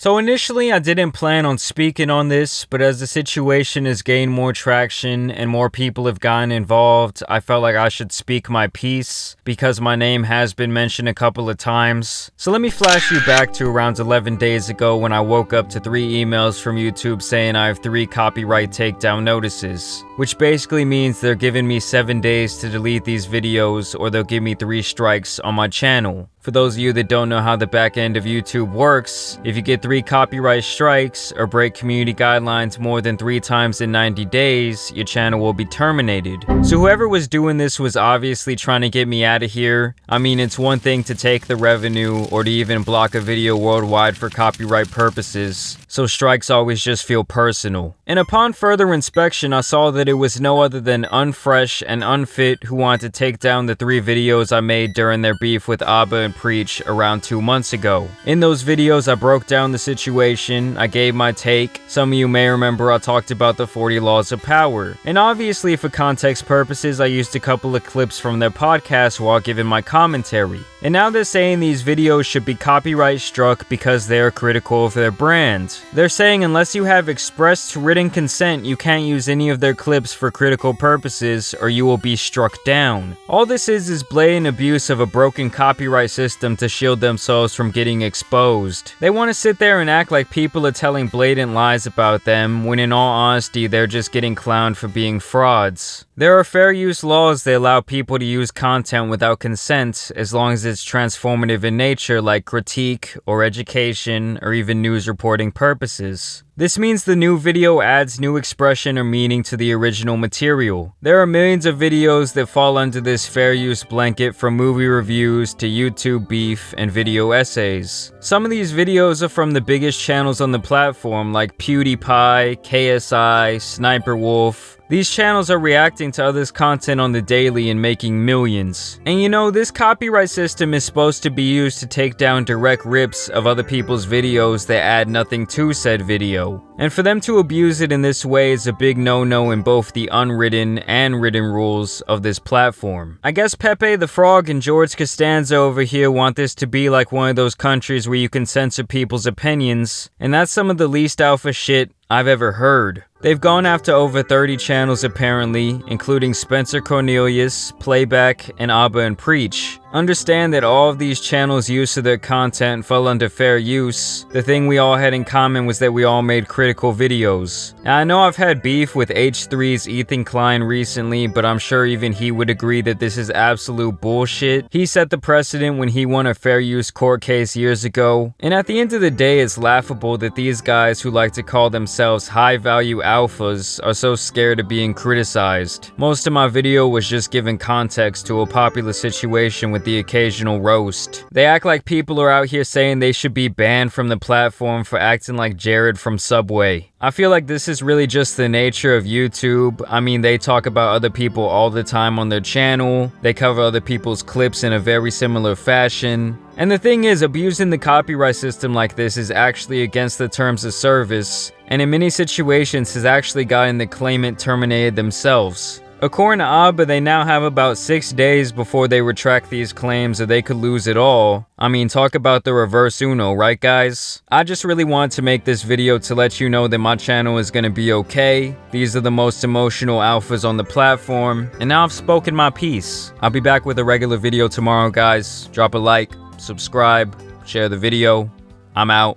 So initially I didn't plan on speaking on this, but as the situation has gained more traction and more people have gotten involved, I felt like I should speak my piece because my name has been mentioned a couple of times. So let me flash you back to around 11 days ago when I woke up to 3 emails from YouTube saying I have 3 copyright takedown notices, which basically means they're giving me 7 days to delete these videos or they'll give me 3 strikes on my channel. For those of you that don't know how the back end of YouTube works, if you get 3 copyright strikes or break community guidelines more than 3 times in 90 days, your channel will be terminated. So whoever was doing this was obviously trying to get me out of here. I mean, it's one thing to take the revenue or to even block a video worldwide for copyright purposes, so strikes always just feel personal. And upon further inspection, I saw that it was no other than Unfresh and Unfit who wanted to take down the 3 videos I made during their beef with Abba and Preach around 2 months ago. In those videos, I broke down the situation, I gave my take. Some of you may remember I talked about the 40 laws of power. And obviously for context purposes, I used a couple of clips from their podcast while giving my commentary. And now they're saying these videos should be copyright struck because they're critical of their brand. They're saying unless you have expressed written consent, you can't use any of their clips for critical purposes or you will be struck down. All this is blatant abuse of a broken copyright system to shield themselves from getting exposed. They want to sit there and act like people are telling blatant lies about them, when in all honesty, they're just getting clowned for being frauds. There are fair use laws that allow people to use content without consent as long as it's transformative in nature, like critique or education or even news reporting purposes. This means the new video adds new expression or meaning to the original material. There are millions of videos that fall under this fair use blanket, from movie reviews to YouTube beef and video essays. Some of these videos are from the biggest channels on the platform like PewDiePie, KSI, Sniper Wolf. These channels are reacting to others' content on the daily and making millions. And you know, this copyright system is supposed to be used to take down direct rips of other people's videos that add nothing to said video. And for them to abuse it in this way is a big no-no in both the unwritten and written rules of this platform. I guess Pepe the Frog and George Costanza over here want this to be like one of those countries where you can censor people's opinions, and that's some of the least alpha shit I've ever heard. They've gone after over 30 channels apparently, including Spencer Cornelius, Playback, and Abba and Preach. Understand that all of these channels' use of their content fell under fair use. The thing we all had in common was that we all made critical videos. Now, I know I've had beef with H3's Ethan Klein recently, but I'm sure even he would agree that this is absolute bullshit. He set the precedent when he won a fair use court case years ago. And at the end of the day, it's laughable that these guys who like to call themselves high-value alphas are so scared of being criticized. Most of my video was just giving context to a popular situation with the occasional roast. They act like people are out here saying they should be banned from the platform for acting like Jared from Subway. I feel like this is really just the nature of YouTube. I mean, they talk about other people all the time on their channel. They cover other people's clips in a very similar fashion. And the thing is, abusing the copyright system like this is actually against the terms of service, and in many situations has actually gotten the claimant terminated themselves. According to Abba, they now have about 6 days before they retract these claims or they could lose it all. I mean, talk about the reverse Uno, right guys? I just really wanted to make this video to let you know that my channel is gonna be okay. These are the most emotional alphas on the platform, and now I've spoken my piece. I'll be back with a regular video tomorrow, guys. Drop a like, subscribe, share the video. I'm out.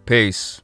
Peace.